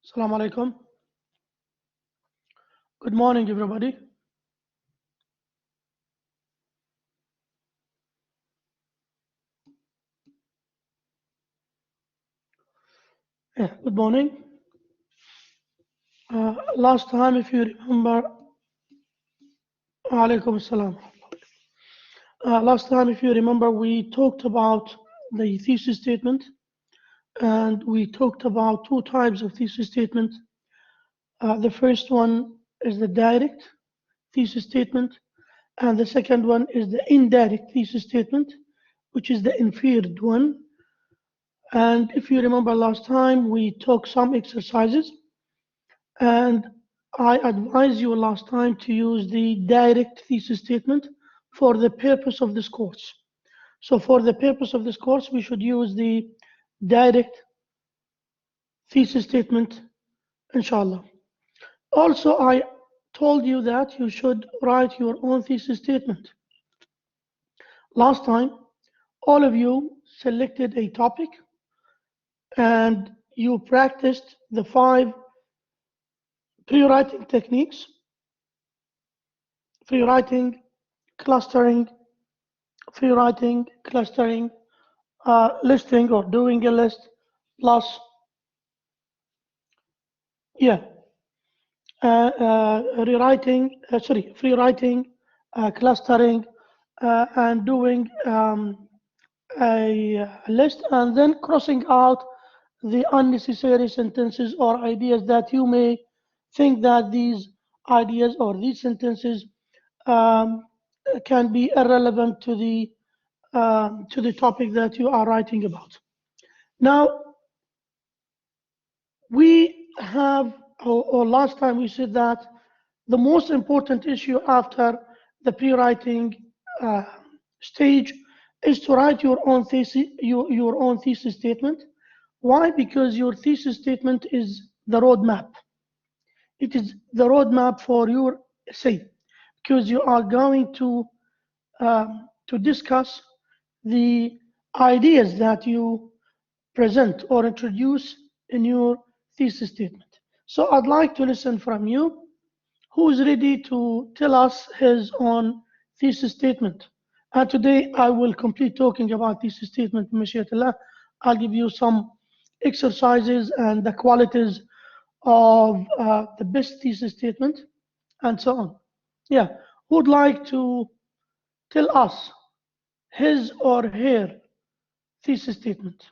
Assalamu alaikum. Good morning, everybody. Good morning. Last time, if you remember, alaikum assalam. Last time, if you remember, we talked about the thesis statement, and we talked about two types of thesis statement. The first one is the direct thesis statement, and the second one is the indirect thesis statement, which is the inferred one. And if you remember last time, we took some exercises, and I advised you last time to use the direct thesis statement for the purpose of this course. So for the purpose of this course, we should use the direct thesis statement, inshallah. Also, I told you that you should write your own thesis statement. Last time, all of you selected a topic and you practiced the 5 pre-writing techniques: free writing, clustering, free writing, clustering, listing or doing a list, plus, free writing, clustering, and doing a list, and then crossing out the unnecessary sentences or ideas that you may think that these ideas or these sentences can be irrelevant to the topic that you are writing about. Now, we have, or last time we said that the most important issue after the pre-writing stage is to write your own thesis, your own thesis statement. Why? Because your thesis statement is the roadmap. It is the roadmap for your essay, because you are going to discuss the ideas that you present or introduce in your thesis statement. So I'd like to listen from you. Who's ready to tell us his own thesis statement? And today I will complete talking about thesis statement, Mashiatullah. I'll give you some exercises and the qualities of the best thesis statement and so on. Yeah, who'd like to tell us his or her thesis statement?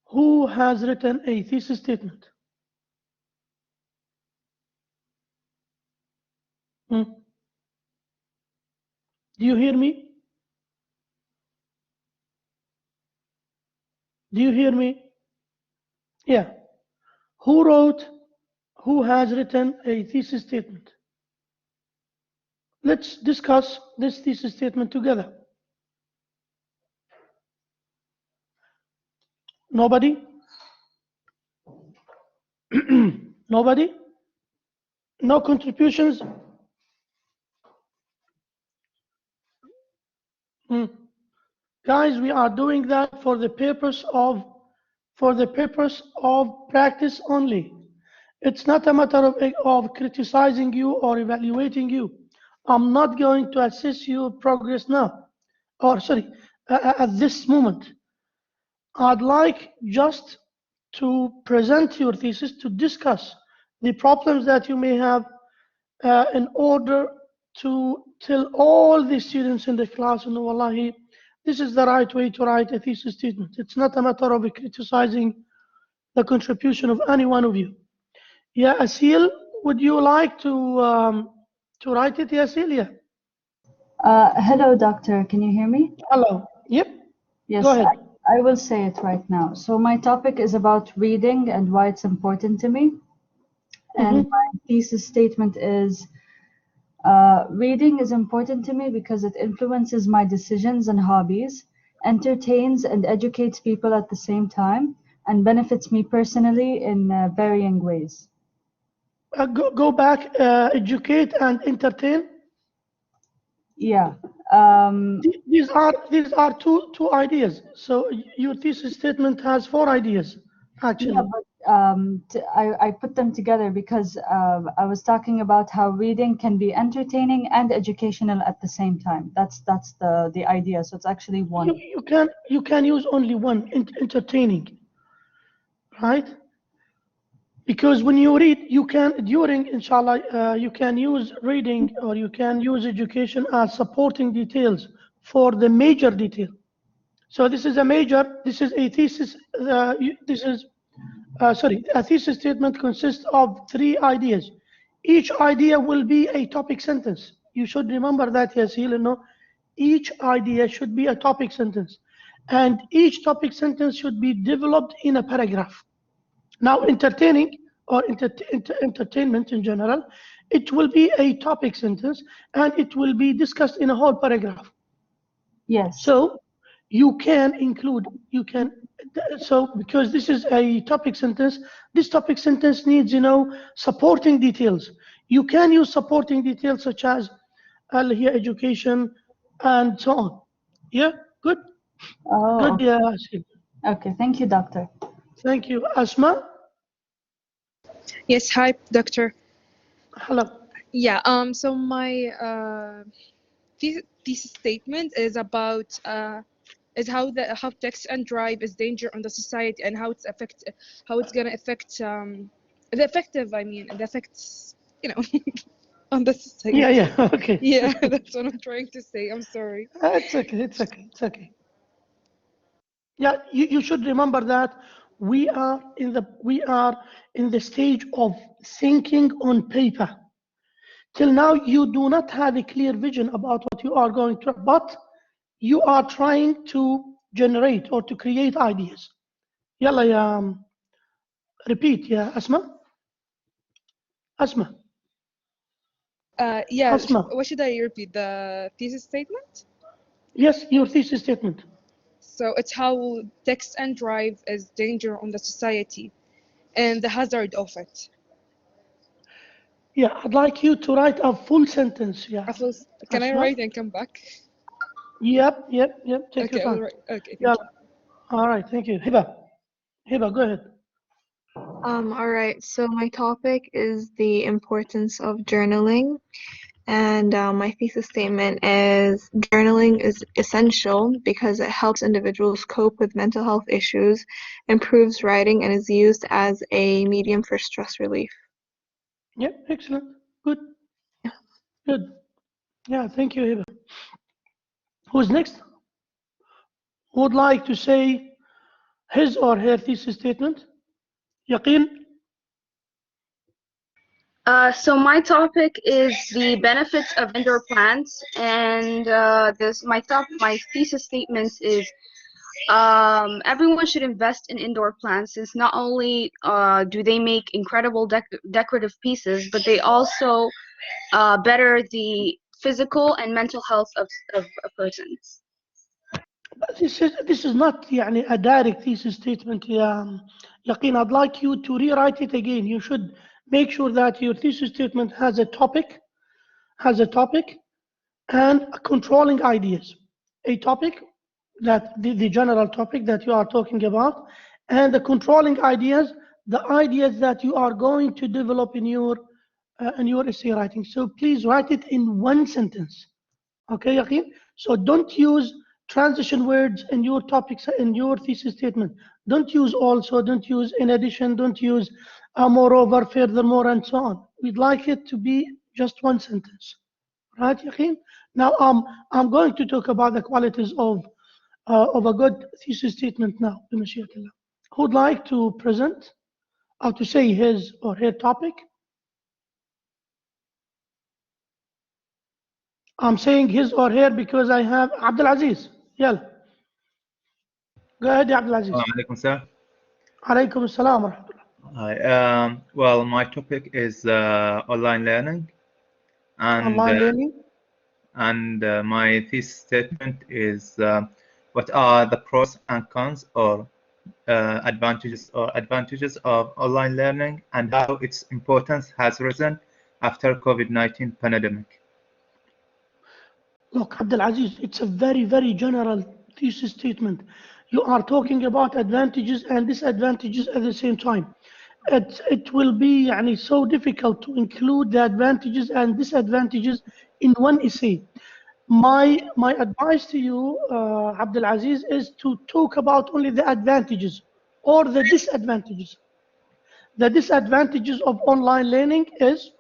Who has written a thesis statement? Do you hear me? Do you hear me? Yeah. Who has written a thesis statement? Let's discuss this thesis statement together. Nobody? Nobody? No contributions? Guys, we are doing that for the purpose of practice only. It's not a matter of criticizing you or evaluating you. I'm not going to assess your progress now, or sorry, at this moment. I'd like just to present your thesis, to discuss the problems that you may have in order to tell all the students in the class, no, wallahi, this is the right way to write a thesis statement. It's not a matter of criticizing the contribution of any one of you. Yeah, Asil, would you like to write it, Asil? Yeah. Hello, doctor. Can you hear me? Hello. Yep. Yes, Go ahead. I will say it right now. So my topic is about reading and why it's important to me. And my thesis statement is, reading is important to me because it influences my decisions and hobbies, entertains and educates people at the same time, and benefits me personally in varying ways. Go back, educate and entertain. Yeah. These are two ideas. So your thesis statement has 4 ideas. actually. Yeah, but I put them together because I was talking about how reading can be entertaining and educational at the same time. That's the idea. So it's actually one. You can use only one, entertaining, right? Because when you read, you can, during, inshallah, you can use reading or you can use education as supporting details for the major detail. So this is a major, this is a thesis, a thesis statement consists of 3 ideas. Each idea will be a topic sentence. You should remember that, Yasil, each idea should be a topic sentence. And each topic sentence should be developed in a paragraph. Now, entertaining or entertainment in general, it will be a topic sentence and it will be discussed in a whole paragraph. Yes. So you can include, so because this is a topic sentence, this topic sentence needs, supporting details. You can use supporting details such as here education and so on. Yeah, good. Oh, Good, okay. yeah. Asim. Okay, thank you, doctor. Thank you. Asma? Yes, hi, doctor. Hello. Yeah, so my thesis statement is about is how text and drive is danger on the society and how it's gonna affect the effective, I mean, the effects, on the society. Yeah, okay. Yeah, that's what I'm trying to say. I'm sorry. It's okay. Yeah, you should remember that we are in the stage of thinking on paper. Till now, you do not have a clear vision about what you are going to, but you are trying to generate or to create ideas. Yalla, repeat, yeah, Asma. Yeah, Asma. what should I repeat? The thesis statement? Yes, your thesis statement. So it's how text and drive is danger on the society and the hazard of it. Yeah, I'd like you to write a full sentence. Yeah, Can I Asma. write and come back? Yep. Take Okay, your time. okay, Yeah. thank you. All right. Thank you. Hiba, go ahead. All right, so my topic is the importance of journaling, and my thesis statement is journaling is essential because it helps individuals cope with mental health issues, improves writing, and is used as a medium for stress relief. Yeah, excellent. Good. Yeah. Good. Yeah, thank you, Hiba. Who's next? Who would like to say his or her thesis statement? Yaqeen? So my topic is the benefits of indoor plants, and my thesis statement is everyone should invest in indoor plants, since not only do they make incredible decorative pieces, but they also better the physical and mental health of a person. This is not يعني, a direct thesis statement. Yaqeen, I'd like you to rewrite it again. You should make sure that your thesis statement has a topic and controlling ideas. A topic, that the general topic that you are talking about, and the controlling ideas, the ideas that you are going to develop in your essay writing. So please write it in one sentence. Okay, Yaqeen? So don't use transition words in your topics, in your thesis statement. Don't use also, don't use in addition, don't use moreover, furthermore, and so on. We'd like it to be just one sentence. Right, Yaqeen? Now, I'm going to talk about the qualities of a good thesis statement now, بمشيئة. Who'd like to present or to say his or her topic? I'm saying his or her because I have Abdul Aziz. Yalla. Go ahead, Abdul Aziz. Alaikum sir. Alaykum assalam wa rahmatullah. Hi. Well, my topic is online learning, and Online learning. My thesis statement is what are the pros and cons or advantages of online learning, and how its importance has risen after COVID-19 pandemic. Look, Abdul Aziz, it's a very, very general thesis statement. You are talking about advantages and disadvantages at the same time. It will be يعني, so difficult to include the advantages and disadvantages in one essay. My advice to you, Abdul Aziz, is to talk about only the advantages or the disadvantages. The disadvantages of online learning is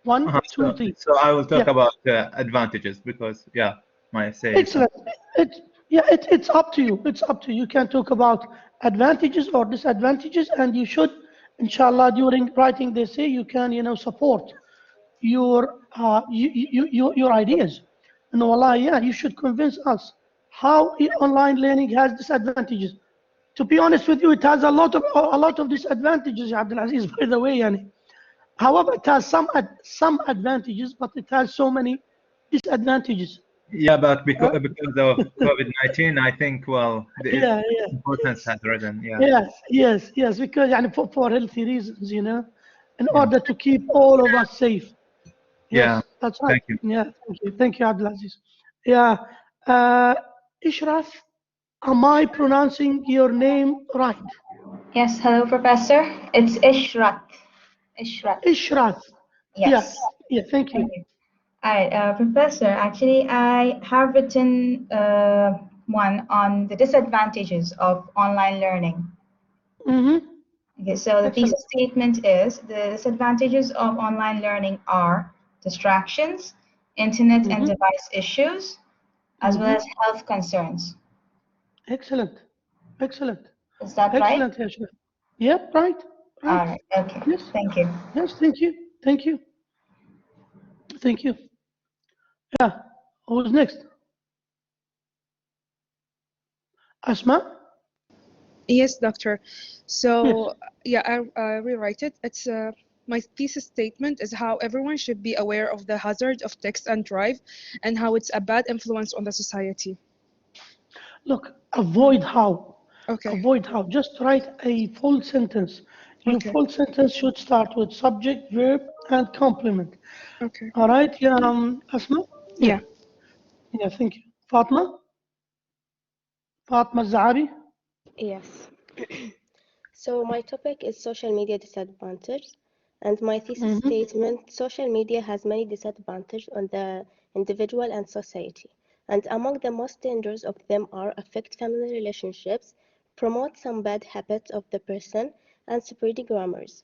one, two, three. So I will talk Yeah. about advantages because my essay is Excellent. It's up to you. It's up to you. You can talk about advantages or disadvantages, and you should, inshallah, during writing the essay, you can, support your your ideas. And wallah, you should convince us how online learning has disadvantages. To be honest with you, it has a lot of disadvantages, Abdul Aziz, by the way. Yani. However, it has some advantages, but it has so many disadvantages. Yeah, but because of COVID-19, I think, well, the Yeah. importance has risen. Yeah. Yes, because يعني, for healthy reasons, in order to keep all of us safe. Yes, Yeah. that's right. Thank you. Yeah, thank you, Abdulaziz. Yeah, Ishraf, am I pronouncing your name right? Yes, hello, Professor. It's Ishrat. Ishraf. Yes. Yeah, thank you. All right, Professor, actually, I have written one on the disadvantages of online learning. Mm-hmm. Okay, so the thesis statement is the disadvantages of online learning are distractions, internet and device issues, as well as health concerns. Excellent. Is that right? Excellent, Ishraf. Yep, right. All right, okay. Yes. Thank you. Yes, thank you. Yeah, who's next? Asma? Yes, doctor. So Yes. I rewrite it. It's my thesis statement is how everyone should be aware of the hazard of text and drive and how it's a bad influence on the society. Look, avoid how. Okay. Avoid how. Just write a full sentence. Your Okay. full sentence should start with subject, verb, and complement. Okay. All right, yeah, Asma? Yeah. Yeah, thank you. Fatma? Fatma Zahabi? Yes. So my topic is social media disadvantages, and my thesis statement, social media has many disadvantages on the individual and society. And among the most dangerous of them are affect family relationships, promote some bad habits of the person, and spread grammars.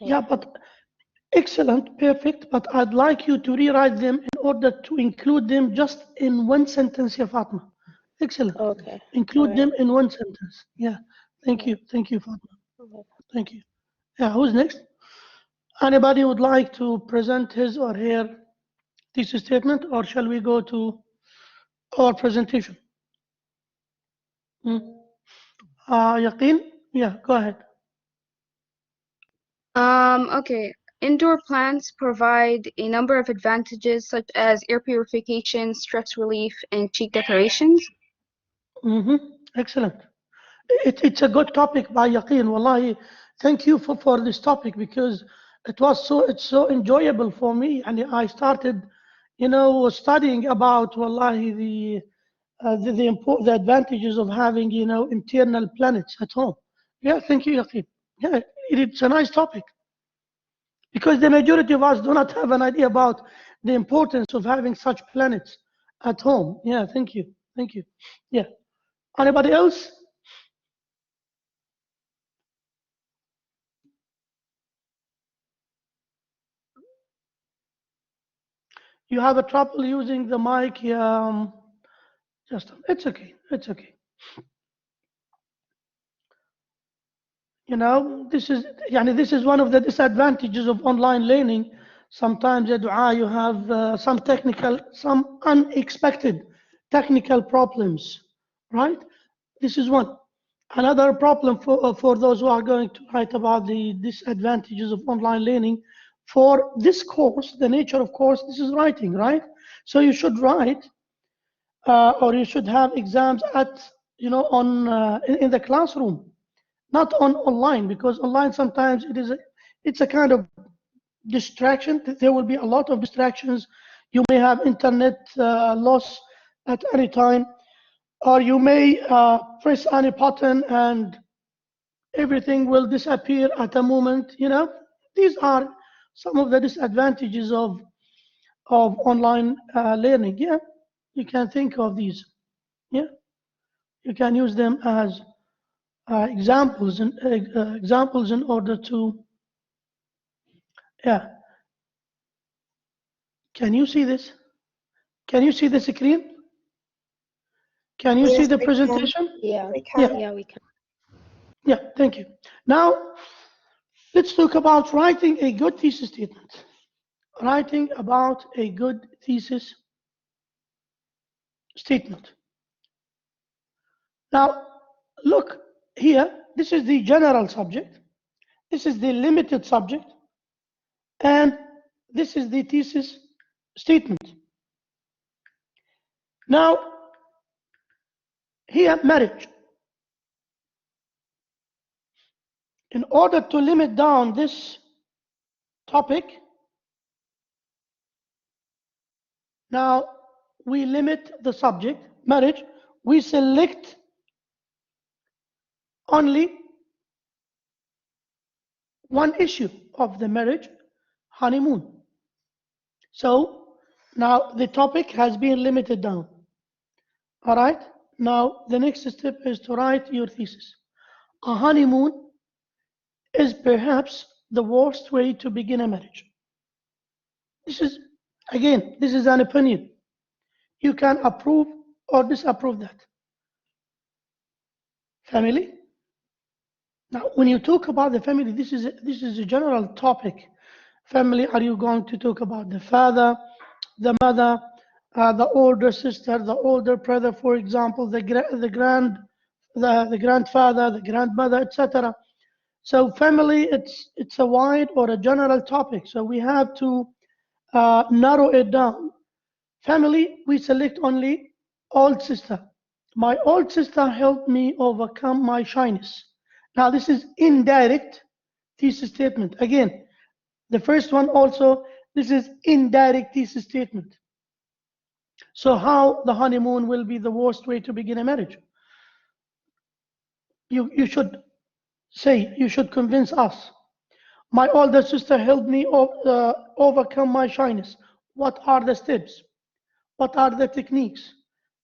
Yeah, but excellent, perfect, but I'd like you to rewrite them in order to include them just in one sentence, yeah, Fatma. Excellent. Okay. Include them in one sentence. Yeah. Thank you, Fatma. Okay. Thank you. Yeah, who's next? Anybody would like to present his or her thesis statement, or shall we go to our presentation? Yaqeen? Yeah, go ahead. Okay. Indoor plants provide a number of advantages such as air purification, stress relief, and cheek decorations. Excellent. It's a good topic by Yaqeen. Wallahi, thank you for this topic because it's so enjoyable for me. And I started, studying about wallahi the advantages of having internal planets at home. Yeah, thank you, Yaqeen. Yeah, it's a nice topic because the majority of us do not have an idea about the importance of having such planets at home. Yeah, thank you. Yeah. Anybody else? You have a trouble using the mic, it's okay. This is one of the disadvantages of online learning. Sometimes you have some unexpected technical problems, right? This is one. Another problem for those who are going to write about the disadvantages of online learning. For this course, the nature of course, this is writing, right? So you should write, or you should have exams in the classroom, not online, because online sometimes it's a kind of distraction. There will be a lot of distractions. You may have internet loss at any time. or you may press any button and everything will disappear at a moment. These are some of the disadvantages of online learning. Yeah, you can think of these. Yeah, you can use them as examples in order to. Yeah, can you see this? Can you see the screen? Can you see Yes, the we can. presentation? Yeah, We can. yeah, we can. Yeah, thank you. Now, let's talk about writing a good thesis statement. Writing about a good thesis statement. Now, look here, this is the general subject, this is the limited subject, and this is the thesis statement. Now, here, marriage. In order to limit down this topic, now we limit the subject, marriage, we select only one issue of the marriage, honeymoon. So now the topic has been limited down. All right, now the next step is to write your thesis. A honeymoon is perhaps the worst way to begin a marriage. This is, again, this is an opinion. You can approve or disapprove that. Family. Now, when you talk about the family, this is a general topic. Family, are you going to talk about the father, the mother, the older sister, the older brother, for example, the grandfather, the grandmother, etc. So family, it's a wide or a general topic. So we have to narrow it down. Family, we select only old sister. My old sister helped me overcome my shyness. Now this is indirect thesis statement. Again, the first one also, this is indirect thesis statement. So how the honeymoon will be the worst way to begin a marriage? You should say, you should convince us. My older sister helped me overcome my shyness. What are the steps? What are the techniques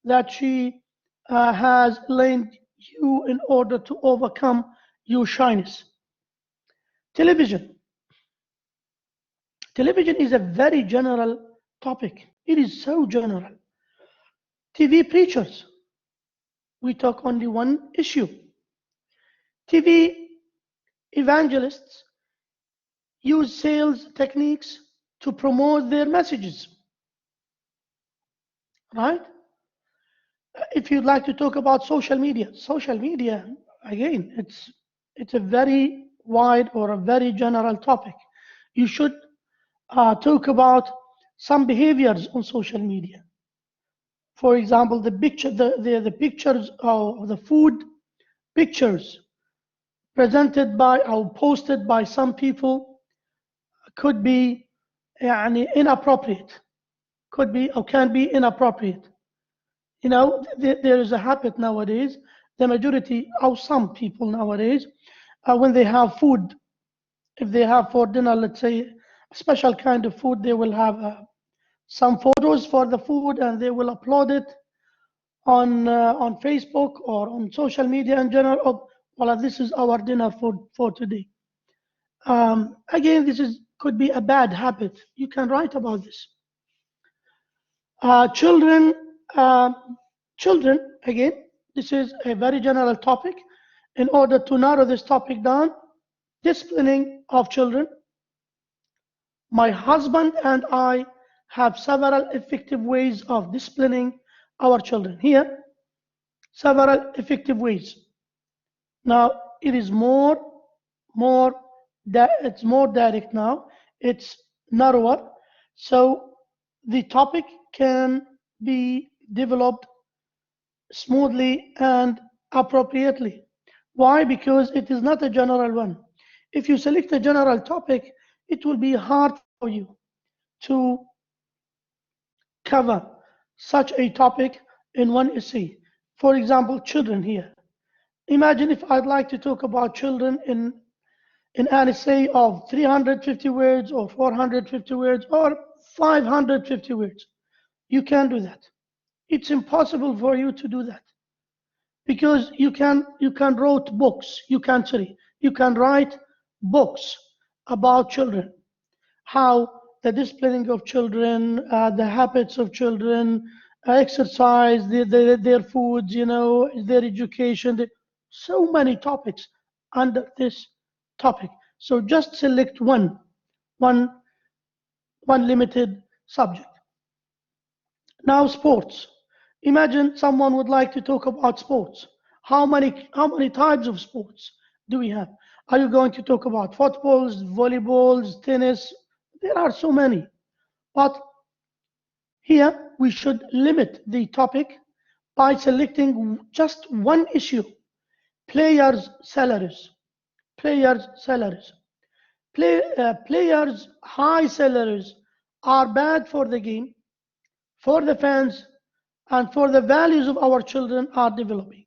that she has learned you in order to overcome your shyness? Television. Television is a very general topic. It is so general. TV preachers. We talk only one issue. TV evangelists use sales techniques to promote their messages. Right? If you'd like to talk about social media, again, it's a very wide or a very general topic. You should talk about some behaviors on social media. For example, the pictures of the food pictures presented by or posted by some people could be inappropriate, could be or can be inappropriate. There is a habit nowadays, the majority of some people nowadays, when they have food, if they have for dinner, let's say, a special kind of food, they will have some photos for the food and they will upload it on Facebook or on social media in general. Oh, well, this is our dinner for today. Again, could be a bad habit. You can write about this. Children, again, this is a very general topic. In order to narrow this topic down, disciplining of children. My husband and I have several effective ways of disciplining our children. Here, several effective ways. Now, it is it's more direct now. It's narrower. So the topic can be developed smoothly and appropriately. Why? Because it is not a general one. If you select a general topic, it will be hard for you to cover such a topic in one essay. For example, children here. Imagine if I'd like to talk about children in an essay of 350 words or 450 words or 550 words. You can't do that. It's impossible for you to do that because you can write books. You can write books about children, how the disciplining of children, the habits of children, exercise, their foods, their education, so many topics under this topic. So just select one limited subject. Now sports. Imagine someone would like to talk about sports. How many types of sports do we have? Are you going to talk about footballs, volleyballs, tennis? There are so many. But here we should limit the topic by selecting just one issue: players' salaries. Players' salaries. Players' high salaries are bad for the game, for the fans, and for the values of our children are developing.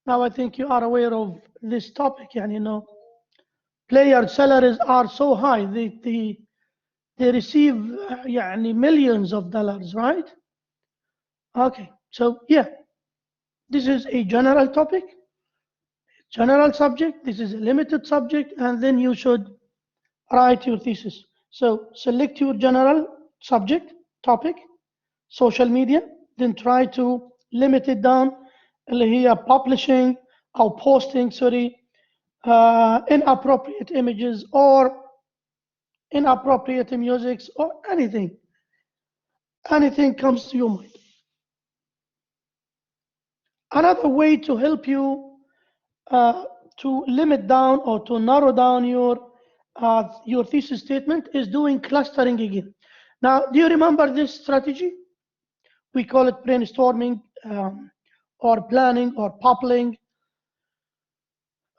Now I think you are aware of this topic, and player salaries are so high, they receive millions of dollars, right? Okay, so yeah, this is a general topic, general subject, this is a limited subject, and then you should write your thesis. So select your general subject, topic, social media, then try to limit it down اللي هي publishing or posting inappropriate images or inappropriate music or anything comes to your mind. Another way to help you to limit down or to narrow down your thesis statement is doing clustering again. Now, do you remember this strategy? We call it brainstorming or planning or poppling.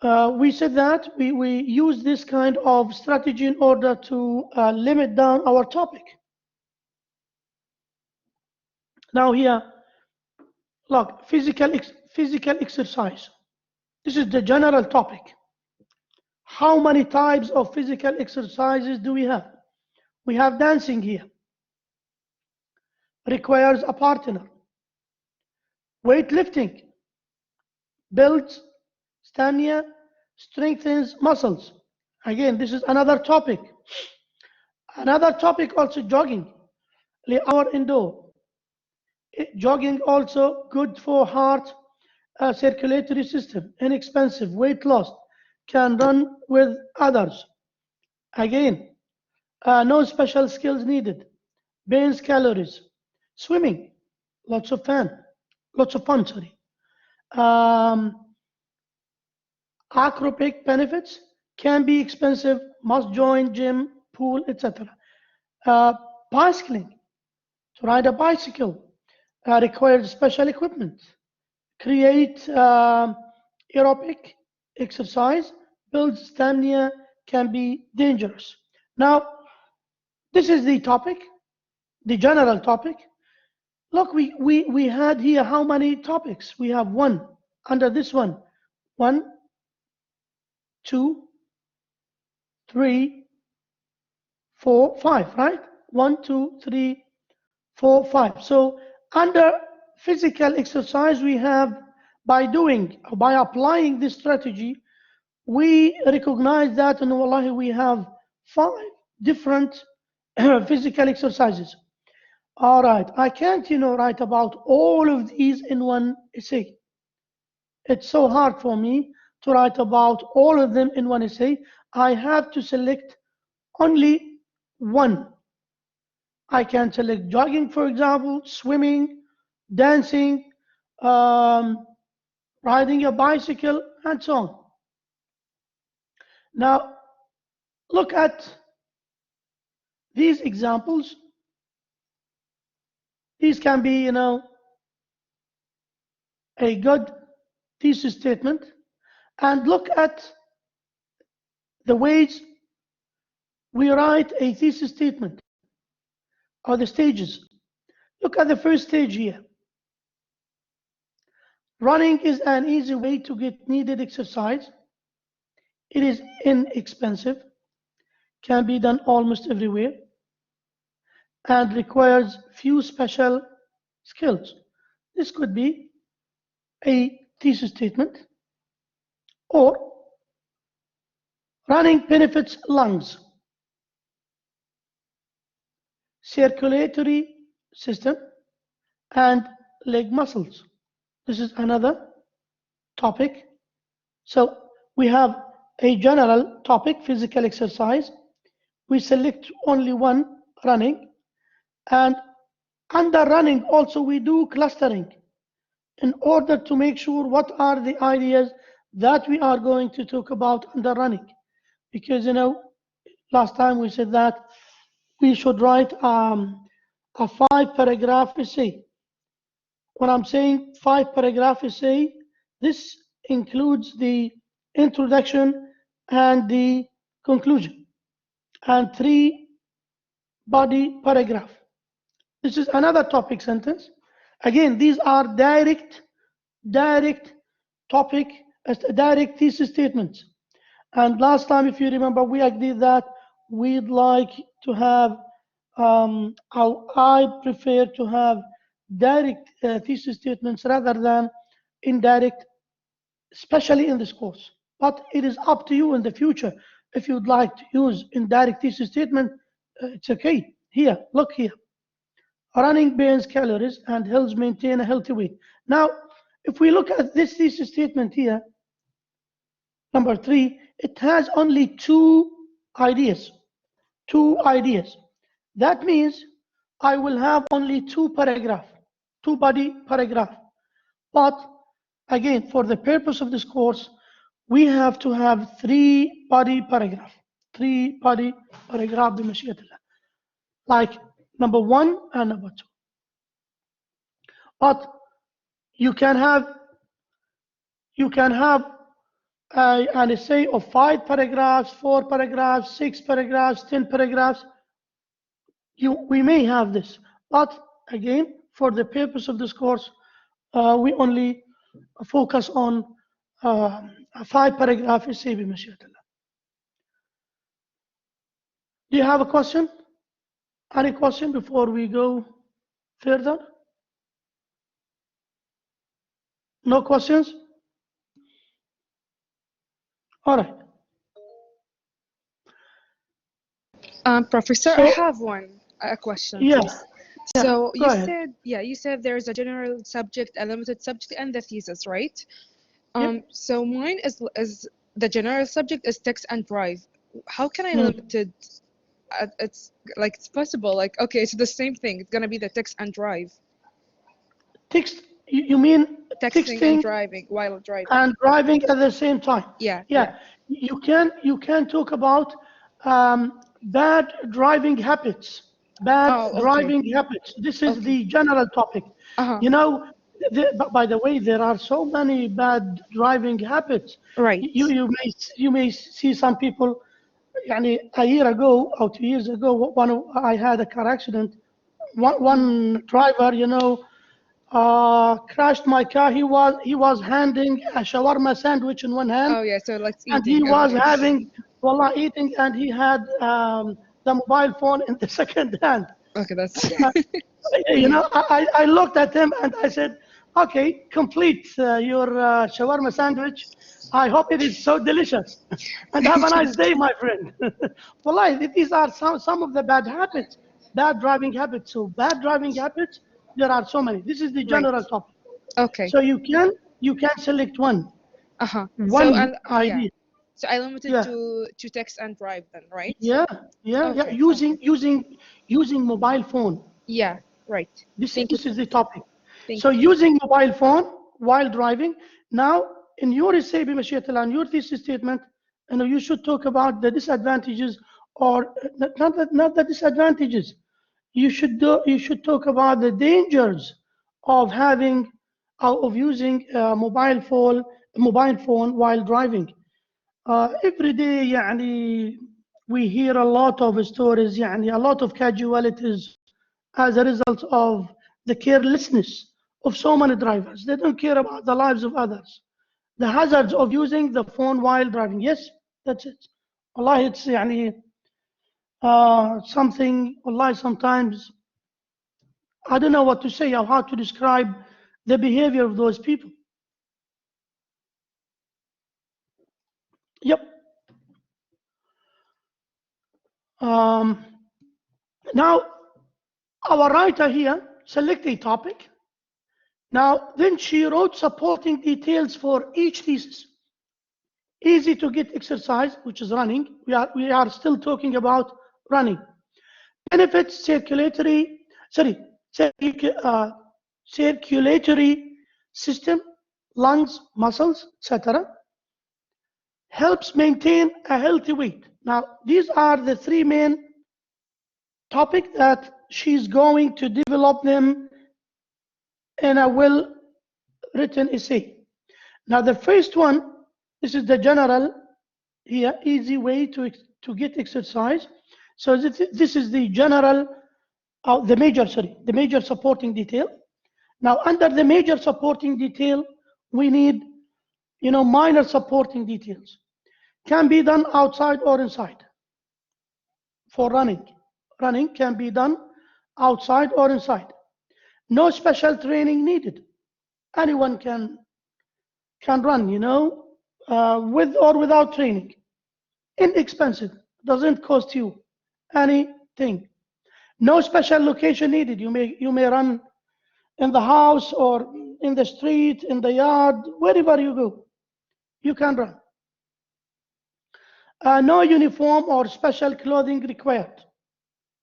We said that we use this kind of strategy in order to limit down our topic. Now here, look, physical exercise. This is the general topic. How many types of physical exercises do we have? We have dancing here. Requires a partner. Weightlifting builds stamina, strengthens muscles. Again, this is another topic. Another topic also jogging. Our indoor. Jogging also good for heart, circulatory system, inexpensive, weight loss, can run with others. Again, no special skills needed. Burns calories. Swimming, lots of fun, sorry. Acrobatic benefits, can be expensive, must join gym, pool, etc. Bicycling, to ride a bicycle, requires special equipment. Create aerobic exercise, builds stamina, can be dangerous. Now, this is the topic, the general topic. Look, we had here how many topics? We have one under this one. 1, 2, 3, 4, 5, right? 1, 2, 3, 4, 5. So under physical exercise, we have, by applying this strategy, we recognize that in Wallahi we have 5 different physical exercises. All right, I can't, write about all of these in one essay. It's so hard for me to write about all of them in one essay. I have to select only one. I can select jogging, for example, swimming, dancing, riding a bicycle, and so on. Now, look at these examples. These can be, a good thesis statement. And look at the ways we write a thesis statement, or the stages. Look at the first stage here. Running is an easy way to get needed exercise. It is inexpensive, can be done almost everywhere, and requires few special skills. This could be a thesis statement, or running benefits lungs, circulatory system, and leg muscles. This is another topic. So we have a general topic, physical exercise. We select only one, running, and under running also we do clustering in order to make sure what are the ideas that we are going to talk about under running. Because, you know, last time we said that we should write a 5-paragraph essay. When I'm saying 5-paragraph essay, this includes the introduction and the conclusion, and 3 body paragraph. This is another topic sentence. Again, these are direct topic, direct thesis statements. And last time, if you remember, we agreed that we'd like to have, I prefer to have direct thesis statements rather than indirect, especially in this course. But it is up to you in the future. If you'd like to use indirect thesis statement, it's okay. Here, look here. Running burns calories and helps maintain a healthy weight. Now, if we look at this thesis statement here, number 3, it has only 2 ideas. 2 ideas. That means I will have only 2 paragraph, 2 body paragraph. But again, for the purpose of this course, we have to have 3 body paragraph. 3 body paragraph بمشيئة الله. Like number 1 and number 2. But you can have an essay of 5 paragraphs, 4 paragraphs, 6 paragraphs, 10 paragraphs. We may have this, but again, for the purpose of this course, we only focus on a 5-paragraph essay بمشيئة الله. Do you have a question? Any question before we go further? No questions? All right. Professor, So, I have a question, yeah. please. Yeah, So go ahead. you said there's a general subject, a limited subject, and the thesis, right? Yep. So mine is the general subject is text and drive. How can I limit it? It's like it's possible. Like, okay, it's the same thing. It's gonna be the text and drive. Text, you mean Texting and driving while driving. and driving at the same time. Yeah. You can talk about bad driving habits. Driving habits. This is the general topic. You know, by the way, there are so many bad driving habits. Right. You may see some people. يعني a year ago or 2 years ago, I had a car accident. One driver, you know, crashed my car. He was handing a shawarma sandwich in one hand. Oh yeah, so like eating. And he was having, eating, and he had the mobile phone in the second hand. Okay, that's. You know, I looked at him and I said, okay, complete your shawarma sandwich. I hope it is so delicious. And have a nice day, my friend. Wallahi, these are some of the bad habits, bad driving habits. So bad driving habits, there are so many. This is the general topic. Okay. So you can select one. One idea. Yeah. So I limited to text and drive then, right? Yeah. Using mobile phone. Yeah, right. This is the topic. So using mobile phone while driving. Now, in your essay, in your thesis statement, you should talk about the disadvantages, or not the disadvantages. You should talk about the dangers of using mobile phone while driving. Every day, يعني, we hear a lot of stories, يعني, a lot of casualties as a result of the carelessness of so many drivers. They don't care about the lives of others. The hazards of using the phone while driving. Yes, that's it. Allah, it's something, Allah, sometimes I don't know what to say or how to describe the behavior of those people. Yep. Now, our writer here select a topic. Now, then she wrote supporting details for each thesis. Easy to get exercise, which is running. We are still talking about running. Benefits circulatory system, lungs, muscles, etc. Helps maintain a healthy weight. Now, these are the three main topics that she's going to develop them in a well-written essay. Now, the first one, this is the general here, easy way to get exercise. So this is the general, the major supporting detail. Now, under the major supporting detail, we need, minor supporting details. Can be done outside or inside. For running. Running can be done outside or inside. No special training needed. Anyone can run, with or without training. Inexpensive, doesn't cost you anything. No special location needed. You may run in the house or in the street, in the yard, wherever you go, you can run. No uniform or special clothing required.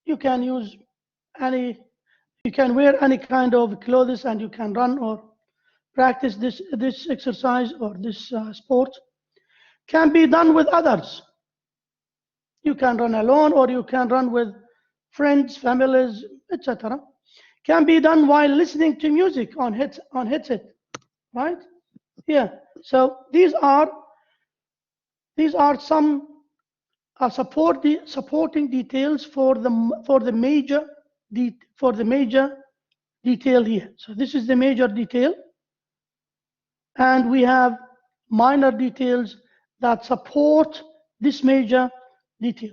You can wear any kind of clothes and you can run or practice this exercise or this sport. Can be done with others. You can run alone or you can run with friends, families, etc. Can be done while listening to music on headset, right? Yeah. So these are some supporting details for the major detail here. So this is the major detail, and we have minor details that support this major detail.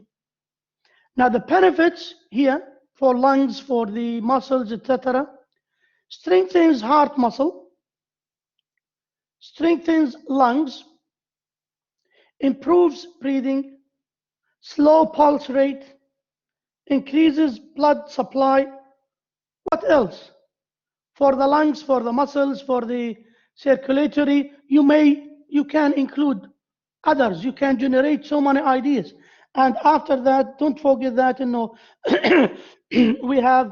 Now the benefits here for lungs, for the muscles, etc. Strengthens heart muscle, strengthens lungs, improves breathing, slow pulse rate, increases blood supply. What else? For the lungs, for the muscles, for the circulatory, you can include others. You can generate so many ideas. And after that, don't forget that we have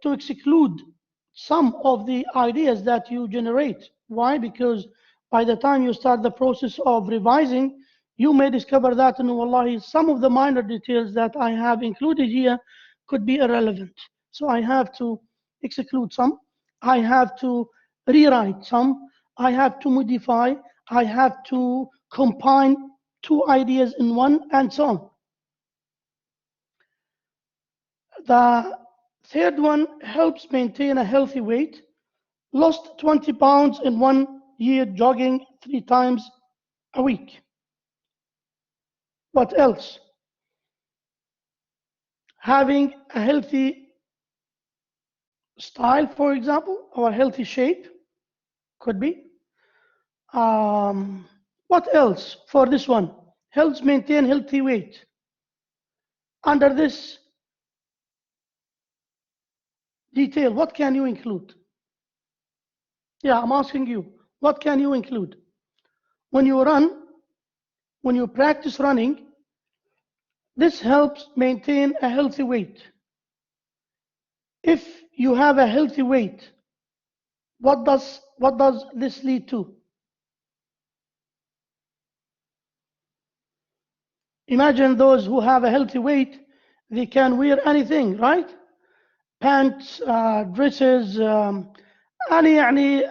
to exclude some of the ideas that you generate. Why? Because by the time you start the process of revising, you may discover that wallahi, some of the minor details that I have included here could be irrelevant. So I have to exclude some. I have to rewrite some. I have to modify. I have to combine two ideas in one, and so on. The third one helps maintain a healthy weight. Lost 20 pounds in 1 year jogging 3 times a week. What else? Having a healthy style, for example, or healthy shape, could be. What else for this one? Helps maintain healthy weight. Under this detail, what can you include? Yeah, I'm asking you, what can you include? When you run, when you practice running, this helps maintain a healthy weight. If you have a healthy weight, what does this lead to? Imagine those who have a healthy weight, they can wear anything, right? Pants, dresses, any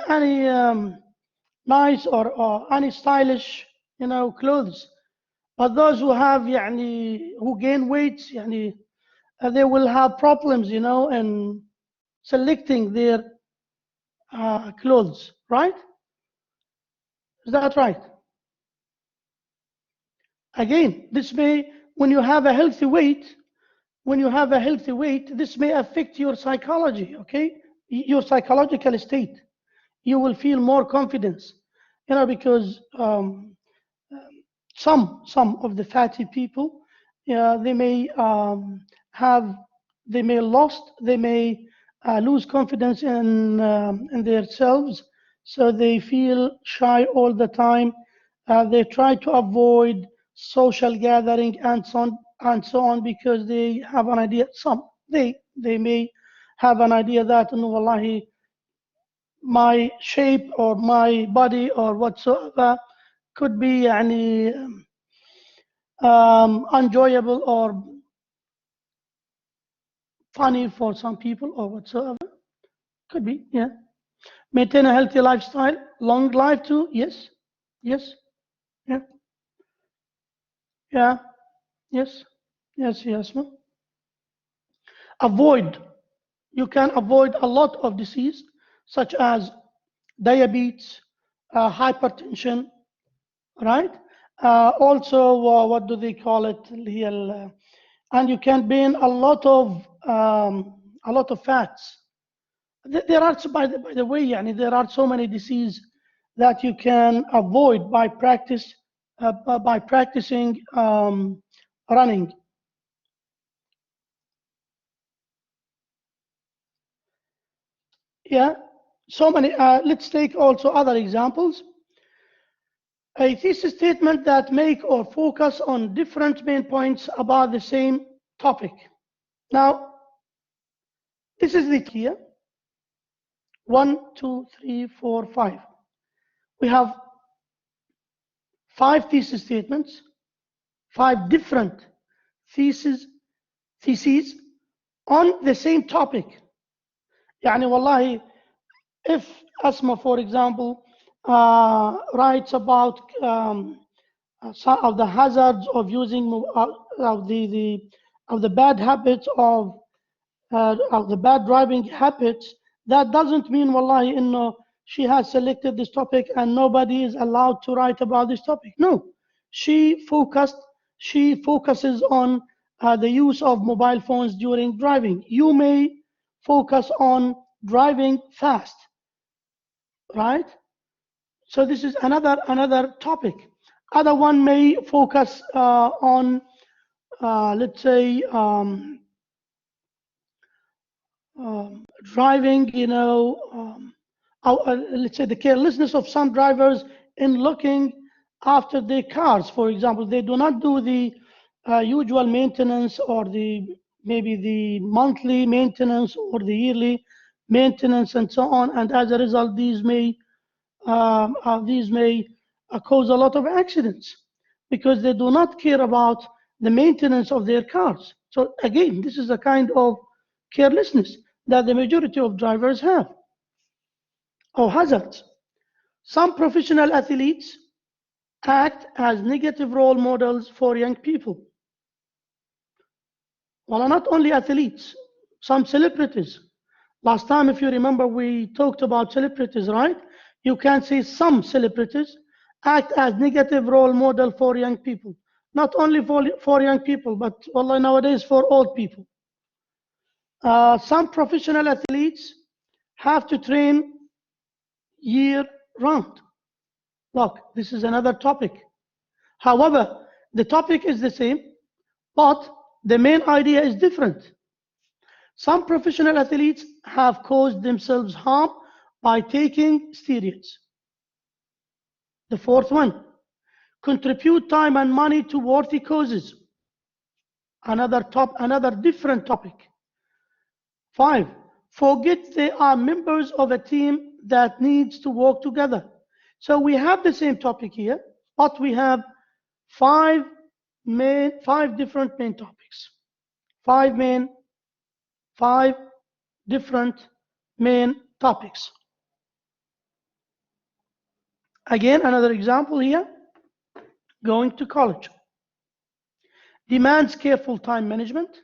nice or any stylish, clothes. But those who have, who gain weight, they will have problems, in selecting their clothes, right? Is that right? Again, this may, when you have a healthy weight, this may affect your psychology, okay? Your psychological state. You will feel more confidence, you know, because some of the fatty people, they may lose confidence in themselves, so they feel shy all the time. They try to avoid social gathering and so on because they have an idea. They may have an idea that, no, wallahi, my shape or my body or whatsoever could be enjoyable or funny for some people or whatsoever. Could be, yeah. Maintain a healthy lifestyle, long life too. Yes, yes, yeah, yeah, yes, yes. No. Avoid. You can avoid a lot of disease such as diabetes, hypertension, right? Also, what do they call it? And you can burn a lot of fats. There are, by the way, there are so many diseases that you can avoid by practicing running. Yeah, so many. Let's take also other examples. A thesis statement that make or focus on different main points about the same topic. Now, this is the here. 1, 2, 3, 4, 5. We have 5 thesis statements, 5 different theses on the same topic. يعني والله, if Asma, for example, writes about some of the hazards of using of the bad habits of the bad driving habits, that doesn't mean wallahi she has selected this topic and nobody is allowed to write about this topic. No, she focuses on the use of mobile phones during driving. You may focus on driving fast, right? So this is another topic. Other one may focus on let's say driving, let's say the carelessness of some drivers in looking after their cars. For example, they do not do the usual maintenance or maybe the monthly maintenance or the yearly maintenance and so on. And as a result, these may cause a lot of accidents because they do not care about the maintenance of their cars. So again, this is a kind of carelessness that the majority of drivers have, or hazards. Some professional athletes act as negative role models for young people. Well, not only athletes, some celebrities. Last time, if you remember, we talked about celebrities, right? You can see some celebrities act as negative role model for young people. Not only for young people, but well, nowadays for old people. Some professional athletes have to train year round. Look, this is another topic. However, the topic is the same, but the main idea is different. Some professional athletes have caused themselves harm by taking steroids. The fourth one, contribute time and money to worthy causes. Another different topic. 5, forget they are members of a team that needs to work together. So we have the same topic here, but we have 5 different main topics. 5 different main topics. Again, another example here. Going to college demands careful time management,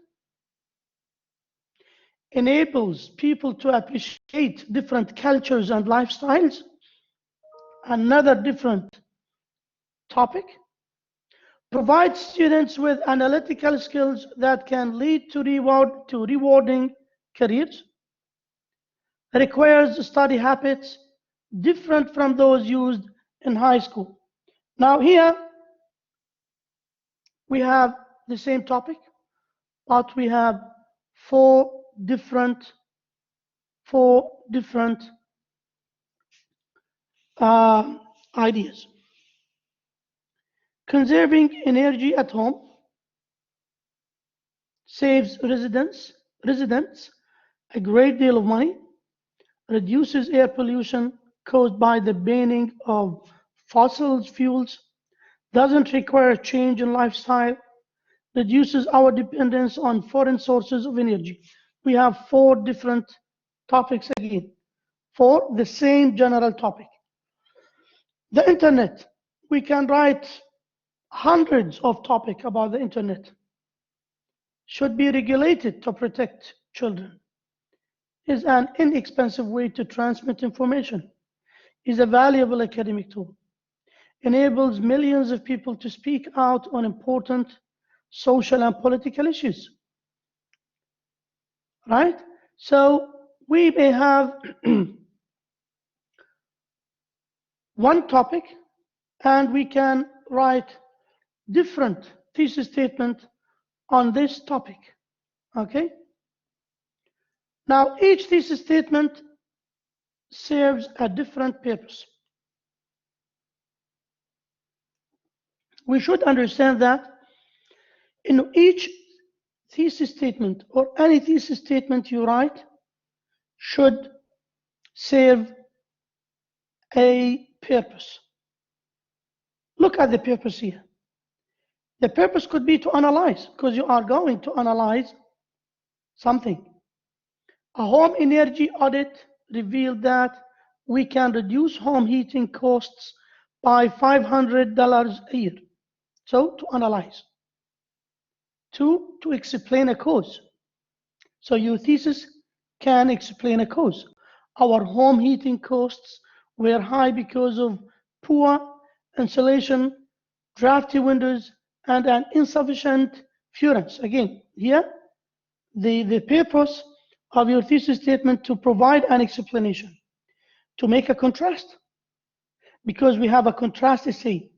enables people to appreciate different cultures and lifestyles. Another different topic. Provides students with analytical skills that can lead to rewarding careers. Requires study habits different from those used in high school. Now here we have the same topic, but we have four different ideas. Conserving energy at home saves residents a great deal of money, reduces air pollution caused by the burning of fossil fuels, doesn't require a change in lifestyle, reduces our dependence on foreign sources of energy. We have four different topics again for the same general topic. The internet. We can write hundreds of topics about the internet. Should be regulated to protect children. Is an inexpensive way to transmit information. Is a valuable academic tool. Enables millions of people to speak out on important social and political issues. Right? So we may have one topic and we can write different thesis statement on this topic. Okay? Now each thesis statement serves a different purpose. We should understand that in each thesis statement or any thesis statement you write should serve a purpose. Look at the purpose here. The purpose could be to analyze, because you are going to analyze something. A home energy audit revealed that we can reduce home heating costs by $500 a year. So to analyze. Two, to explain a cause. So your thesis can explain a cause. Our home heating costs were high because of poor insulation, drafty windows, and an insufficient furnace. Again, here, the purpose of your thesis statement to provide an explanation, to make a contrast, because we have a contrast essay.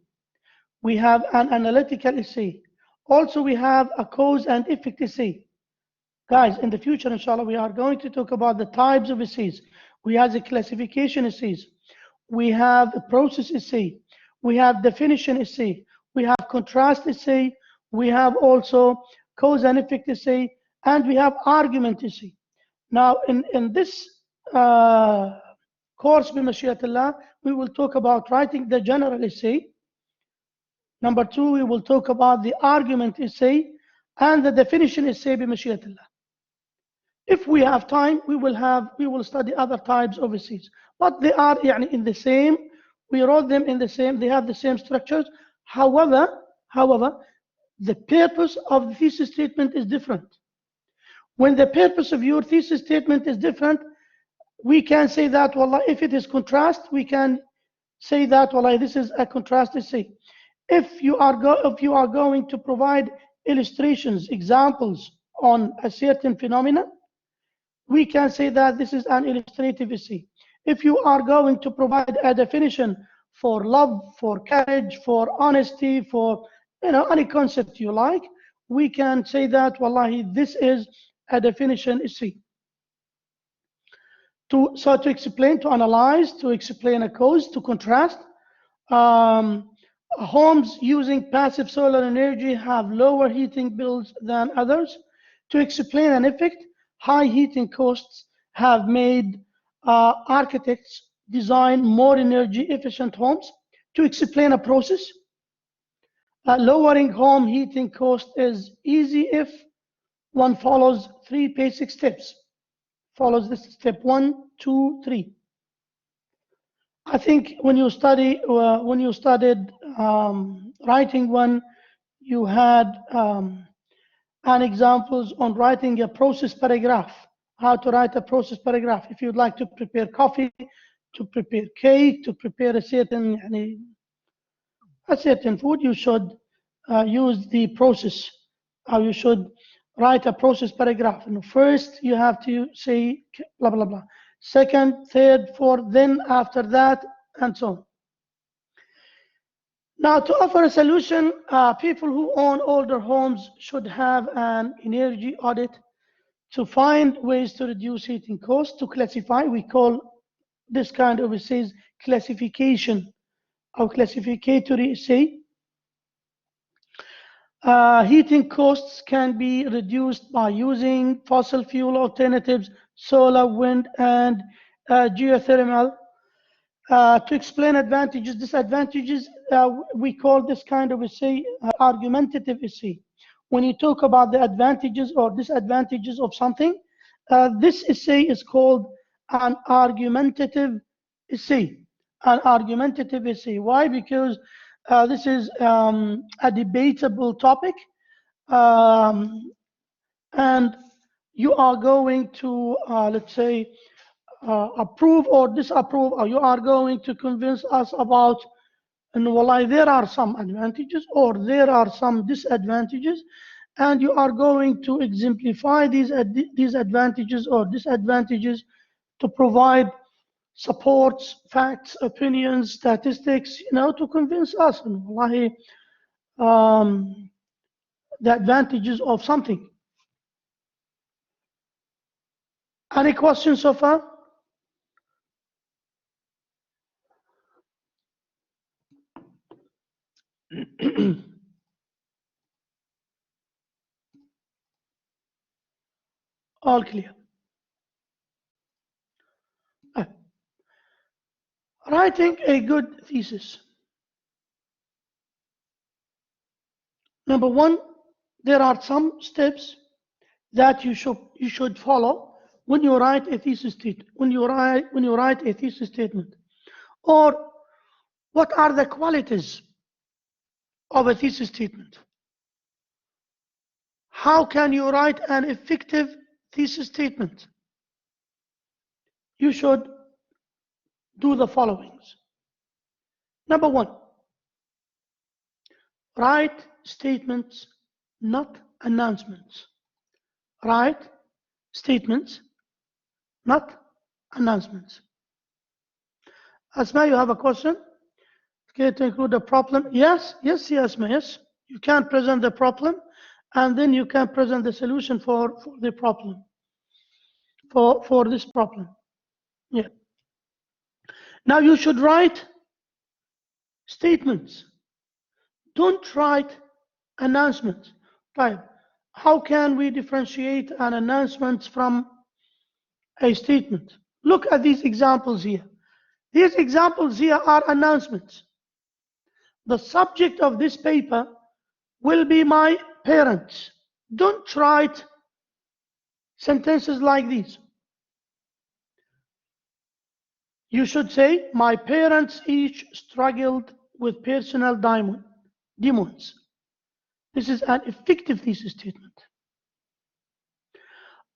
We have an analytical essay. Also, we have a cause and effect essay. Guys, in the future, inshallah, we are going to talk about the types of essays. We have the classification essays. We have a process essay. We have definition essay. We have contrast essay. We have also cause and effect essay. And we have argument essay. Now, in this course, bimashiatillah, we will talk about writing the general essay. Number two, we will talk about the argument essay and the definition essay bimashiatillah. If we have time, we will study other types of essays. But they are in the same, we wrote them in the same, they have the same structures. However, the purpose of the thesis statement is different. When the purpose of your thesis statement is different, we can say that, wallah, if it is contrast, we can say that, wallah, this is a contrast essay. If you are going to provide illustrations, examples on a certain phenomenon, we can say that this is an illustrative essay. If you are going to provide a definition for love, for courage, for honesty, for any concept you like, we can say that, wallahi, this is a definition essay. To explain, to analyze, to explain a cause, to contrast. Homes using passive solar energy have lower heating bills than others. To explain an effect, high heating costs have made architects design more energy efficient homes. To explain a process, lowering home heating cost is easy if one follows 3 basic steps. Follows this step 1, 2, 3. I think when you studied writing one, you had an examples on writing a process paragraph. how to write a process paragraph. If you'd like to prepare coffee, to prepare cake, to prepare a certain food, you should use the process. You should write a process paragraph. And first, you have to say blah blah blah. Second, third, fourth, then after that, and so on. Now, to offer a solution, people who own older homes should have an energy audit to find ways to reduce heating costs. To classify, we call this kind of essays classification or classificatory essay. Heating costs can be reduced by using fossil fuel alternatives, solar, wind, and geothermal. To explain advantages, disadvantages, we call this kind of essay argumentative essay. When you talk about the advantages or disadvantages of something, this essay is called an argumentative essay. An argumentative essay. Why? Because this is a debatable topic, and you are going to, let's say, approve or disapprove, or you are going to convince us about, and well, there are some advantages or there are some disadvantages, and you are going to exemplify these advantages or disadvantages to provide supports, facts, opinions, statistics, to convince us, and wallahi, the advantages of something. Any questions so far? All clear. Writing a good thesis. Number one, there are some steps that you should follow when you write a thesis statement. When you write a thesis statement, or what are the qualities of a thesis statement? How can you write an effective thesis statement? You should do the followings. Number one, write statements, not announcements. Write statements, not announcements. Asma, you have a question? Okay, to include a problem? Yes, Asma, yes. You can present the problem, and then you can present the solution for the problem, for this problem. Yeah. Now you should write statements. Don't write announcements. Right. How can we differentiate an announcement from a statement? Look at these examples here. These examples here are announcements. The subject of this paper will be my parents. Don't write sentences like these. You should say, my parents each struggled with personal demons. This is an effective thesis statement.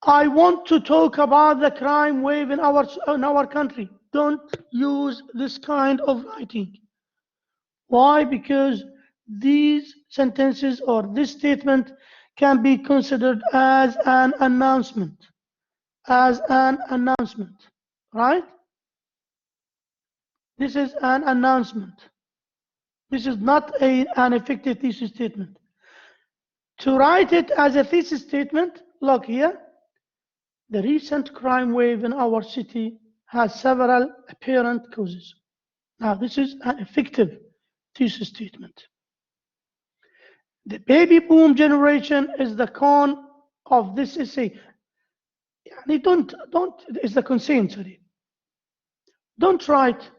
I want to talk about the crime wave in our country. Don't use this kind of writing. Why? Because these sentences or this statement can be considered as an announcement. As an announcement, right? This is an announcement. This is not an effective thesis statement. To write it as a thesis statement, look here. The recent crime wave in our city has several apparent causes. Now, this is an effective thesis statement. The baby boom generation is the con of this essay. Don't, it's the consent, sorry. Don't write,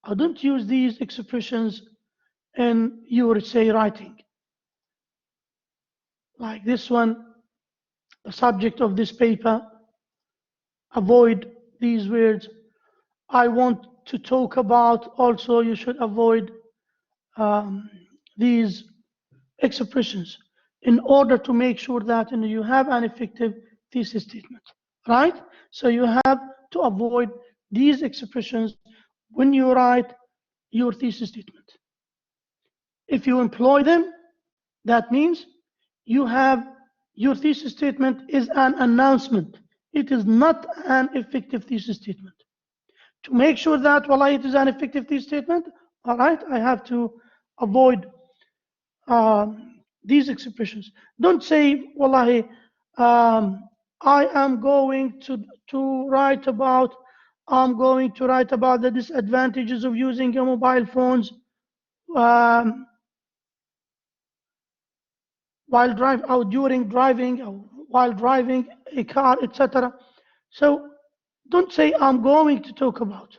or don't use these expressions in your essay writing. Like this one, the subject of this paper, avoid these words. I want to talk about, also you should avoid these expressions in order to make sure that you have an effective thesis statement. right? So you have to avoid these expressions when you write your thesis statement. If you employ them, that means you have your thesis statement is an announcement. It is not an effective thesis statement. To make sure that, wallahi, it is an effective thesis statement, all right, I have to avoid these expressions. Don't say, wallahi, I am going to write about, I'm going to write about the disadvantages of using your mobile phones while driving, or during driving, or while driving a car, etc. So don't say I'm going to talk about,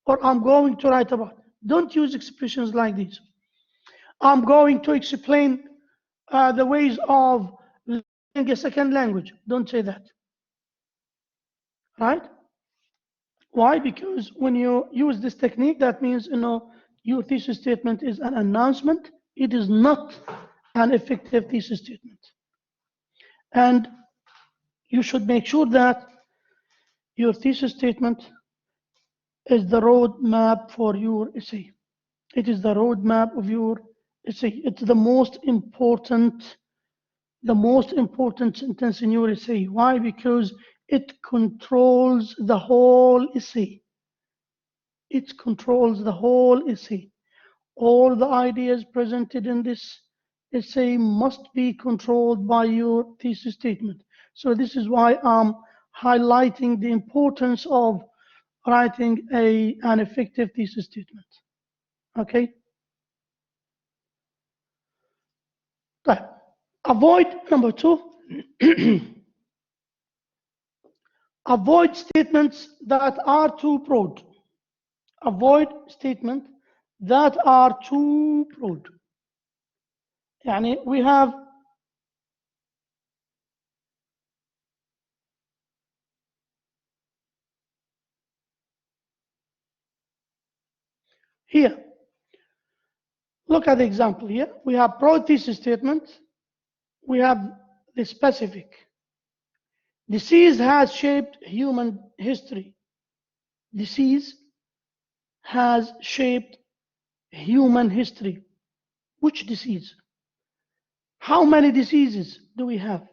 or I'm going to write about. Don't use expressions like these. I'm going to explain the ways of learning a second language. Don't say that. Right? Why? Because when you use this technique, that means, your thesis statement is an announcement. It is not an effective thesis statement. And you should make sure that your thesis statement is the roadmap for your essay. It is the roadmap of your essay. It's the most important sentence in your essay. Why? Because it controls the whole essay. It controls the whole essay. All the ideas presented in this essay must be controlled by your thesis statement. So this is why I'm highlighting the importance of writing an effective thesis statement. Okay? طيب. Avoid, number 2, avoid statements that are too broad. Avoid statements that are too broad. يعني we have here, look at the example here. We have broad thesis statement. We have the specific. Disease has shaped human history. Disease has shaped human history. Which disease? How many diseases do we have?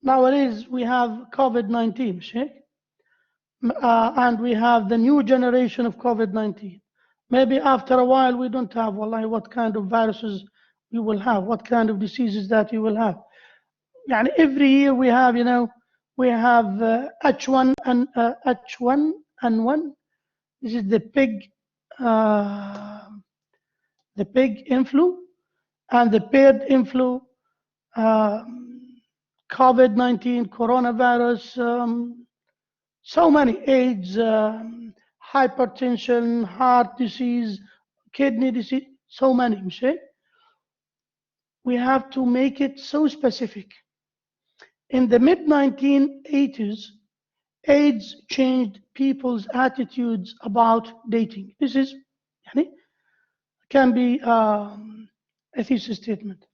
Nowadays, we have COVID-19, Sheikh. And we have the new generation of COVID-19. Maybe after a while, we don't have, wallahi, what kind of viruses we will have, what kind of diseases that we will have. And every year we have, we have H1 and H1N1. This is the pig influ, and the bird influ, COVID-19, coronavirus, so many, AIDS, hypertension, heart disease, kidney disease, so many. We have to make it so specific. In the mid-1980s, AIDS changed people's attitudes about dating. This is, can be a thesis statement.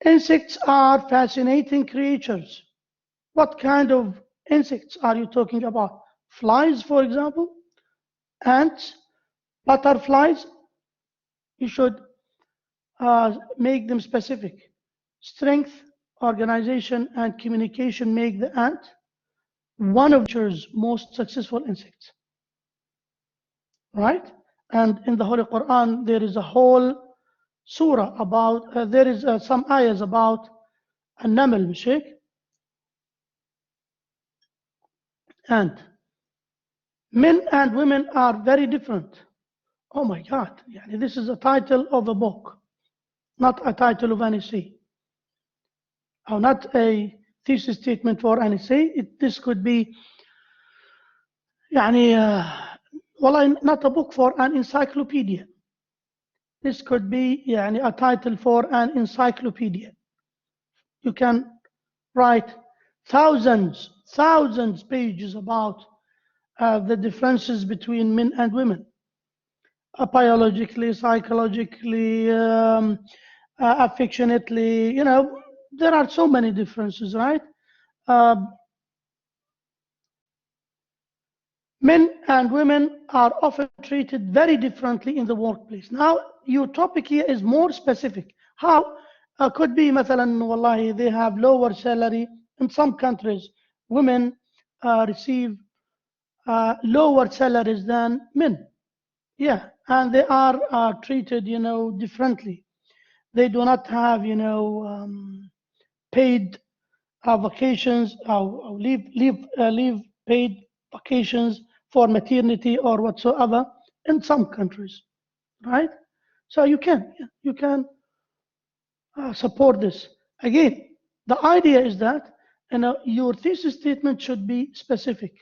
Insects are fascinating creatures. What kind of insects are you talking about? Flies, for example? Ants? Butterflies? You should make them specific. Strength, organization, and communication make the ant one of nature's most successful insects. Right? And in the Holy Quran, there is a whole surah about, there is some ayahs about an-naml, Sheikh. And men and women are very different. Oh my God, this is a title of a book, not a title of an essay. Or not a thesis statement for an essay. This could be, well, not a book for an encyclopedia. This could be a title for an encyclopedia. You can write thousands pages about the differences between men and women, biologically, psychologically, affectionately. There are so many differences, right? Men and women are often treated very differently in the workplace. Now, your topic here is more specific. How? Could be مثلا والله they have lower salary. In some countries, women receive lower salaries than men. Yeah, and they are treated, differently. They do not have, paid vacations, leave paid vacations for maternity or whatsoever in some countries, right? So you can support this. Again, the idea is that your thesis statement should be specific,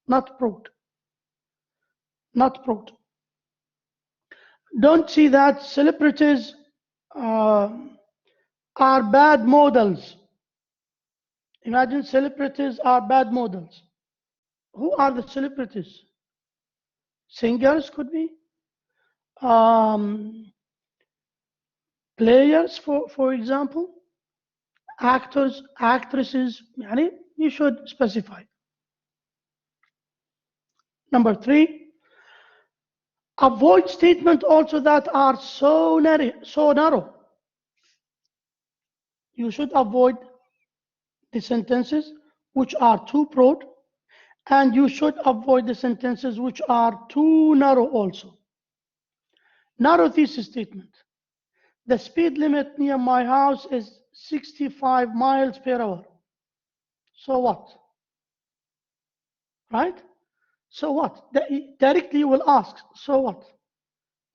not broad. Not broad. Don't see that celebrities are bad models. Imagine celebrities are bad models. Who are the celebrities? Singers could be. Players, for example. Actors, actresses. You should specify. Number 3, avoid statements also that are so narrow. You should avoid the sentences which are too broad, and you should avoid the sentences which are too narrow also. Narrow thesis statement. The speed limit near my house is 65 miles per hour. So what? Right? So what? Directly you will ask, so what?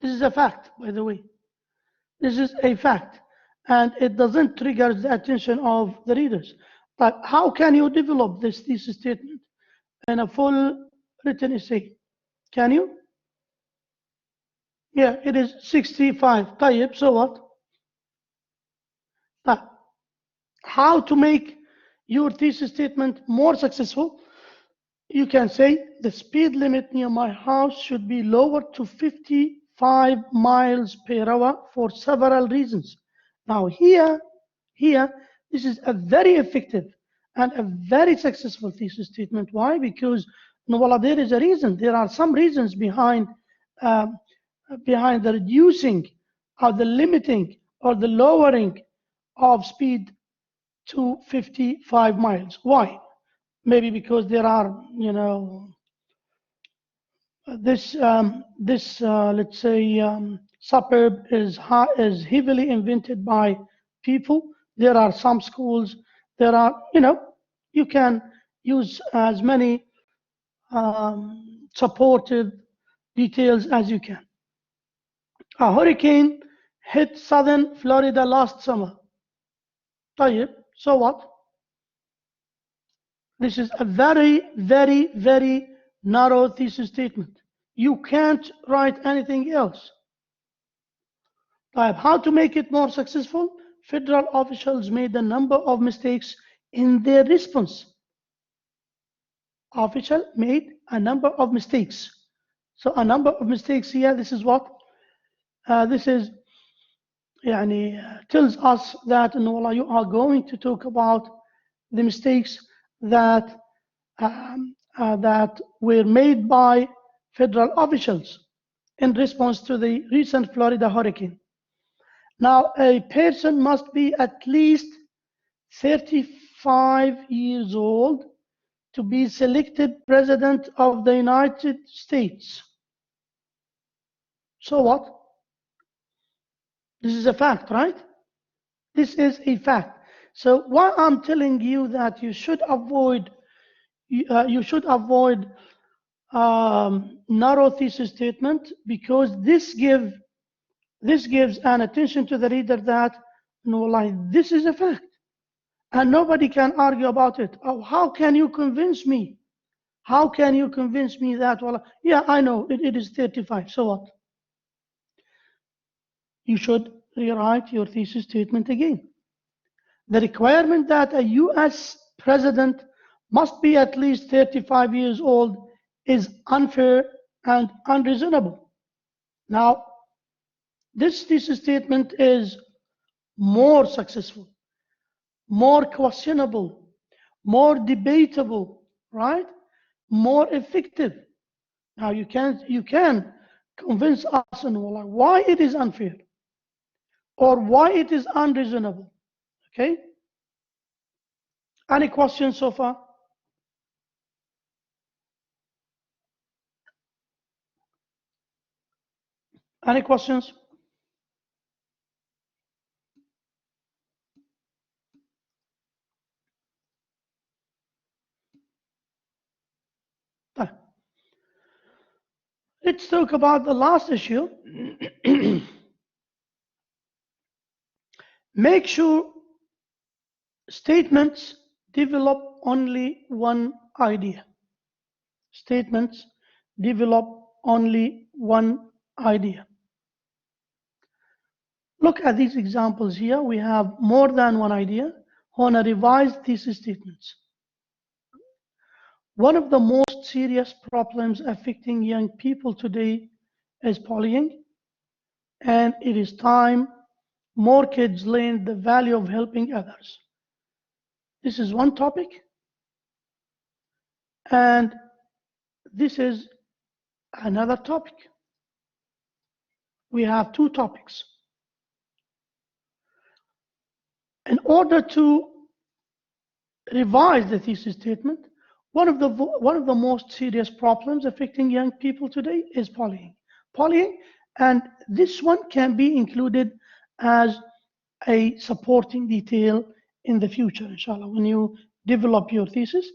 This is a fact, by the way. This is a fact. And it doesn't trigger the attention of the readers. But how can you develop this thesis statement in a full written essay? Can you? Yeah, it is 65. طيب, so what? But how to make your thesis statement more successful? You can say the speed limit near my house should be lowered to 55 miles per hour for several reasons. Now here, this is a very effective and a very successful thesis statement. Why? Because there is a reason. There are some reasons behind the reducing or the limiting or the lowering of speed to 55 miles. Why? Maybe because there are, this let's say suburb is heavily invented by people. There are some schools. There are, you can use as many supportive details as you can. A hurricane hit southern Florida last summer. طيب, so what? This is a very, very, very narrow thesis statement. You can't write anything else. How to make it more successful? Federal officials made a number of mistakes in their response. Official made a number of mistakes. So a number of mistakes here, this is what? This is tells us that you are going to talk about the mistakes that that were made by federal officials in response to the recent Florida hurricane. Now, a person must be at least 35 years old to be selected President of the United States. So what? This is a fact, right? This is a fact. So why I'm telling you that you should avoid narrow thesis statement, because this gives an attention to the reader that this is a fact and nobody can argue about it. Oh, how can you convince me? How can you convince me that? Yeah, I know it is 35. So what? You should rewrite your thesis statement again. The requirement that a US president must be at least 35 years old is unfair and unreasonable. Now, this thesis statement is more successful, more questionable, more debatable, right? More effective Now you can convince us and why it is unfair or why it is unreasonable. Okay? Any questions so far? Any questions? Let's talk about the last issue. Make sure statements develop only one idea. Statements develop only one idea. Look at these examples here. We have more than one idea on a revised thesis statements. One of the most serious problems affecting young people today is bullying, and it is time more kids learn the value of helping others. This is one topic, and this is another topic. We have two topics. In order to revise the thesis statement, one of the most serious problems affecting young people today is bullying. Bullying, and this one can be included as a supporting detail in the future, inshallah, when you develop your thesis,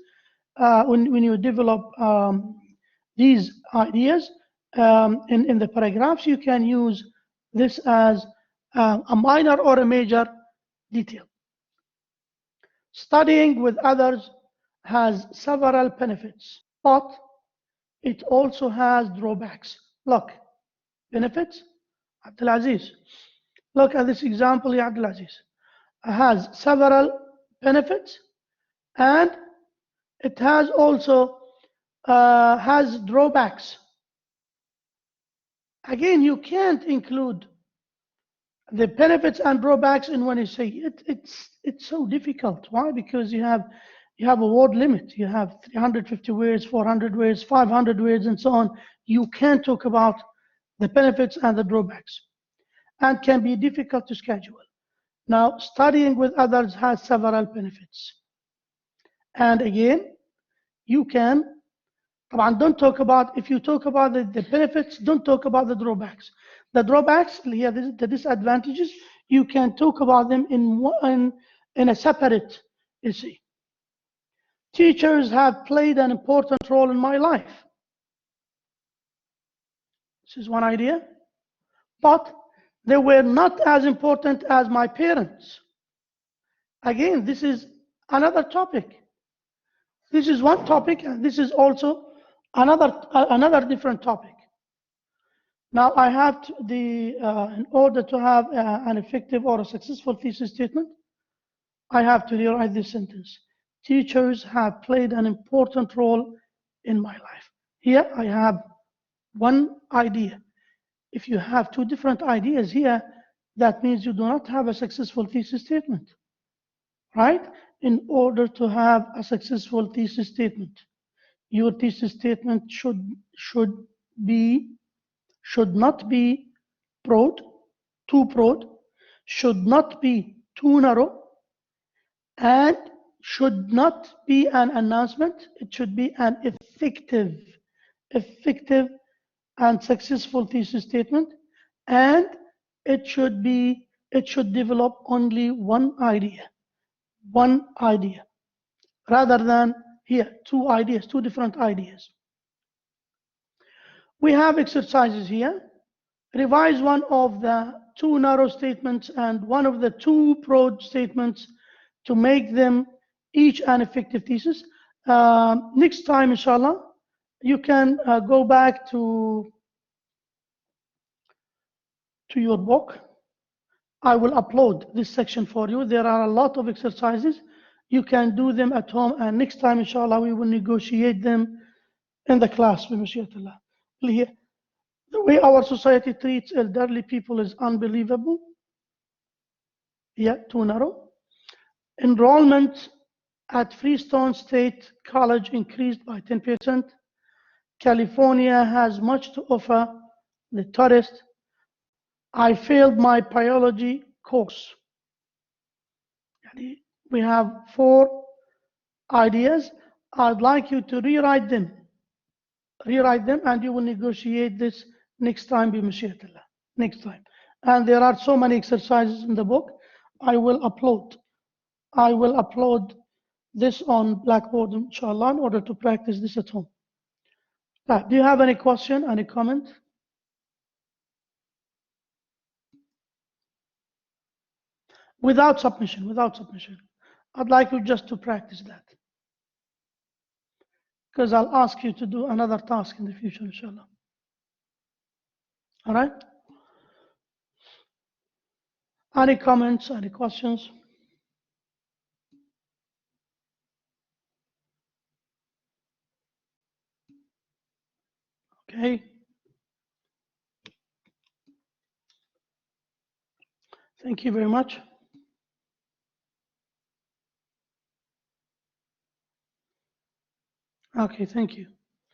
when you develop these ideas in the paragraphs, you can use this as a minor or a major detail. Studying with others has several benefits, but it also has drawbacks. Look, benefits, Abdulaziz. Look at this example, ya Abdulaziz. It has several benefits, and it has also has drawbacks. Again, you can't include the benefits and drawbacks in when you say it. It's so difficult. Why? Because you have a word limit. You have 350 words, 400 words, 500 words, and so on. You can't talk about the benefits and the drawbacks, and can be difficult to schedule. Now, studying with others has several benefits, and again, you can. Don't talk about, if you talk about the benefits, don't talk about the drawbacks. The drawbacks, here, the disadvantages, you can talk about them in a separate essay. Teachers have played an important role in my life. This is one idea. But they were not as important as my parents. Again, this is another topic. This is one topic, and this is also another different topic. Now, I have in order to have an effective or a successful thesis statement, I have to rewrite this sentence. Teachers have played an important role in my life. Here, I have one idea. If you have two different ideas here, that means you do not have a successful thesis statement, right? In order to have a successful thesis statement, your thesis statement should not be broad, too broad, should not be too narrow, and should not be an announcement. It should be an effective and successful thesis statement, and it should develop only one idea, rather than here two different ideas. We have exercises here. Revise one of the two narrow statements and one of the two broad statements to make them each an effective thesis. Next time, inshallah, you can go back to your book. I will upload this section for you. There are a lot of exercises. You can do them at home, and next time, inshallah, we will negotiate them in the class. The way our society treats elderly people is unbelievable. Yeah, too narrow. Enrollment at Freestone State College increased by 10%. California has much to offer the tourist. I failed my biology course. We have 4 ideas. I'd like you to rewrite them. Rewrite them, and you will negotiate this next time, بمشيئة الله. Next time. And there are so many exercises in the book. I will upload this on Blackboard, inshallah, in order to practice this at home. Do you have any question, any comment? Without submission, without submission. I'd like you just to practice that. Because I'll ask you to do another task in the future, inshallah. All right? Any comments, any questions? Okay. Thank you very much. Okay, thank you.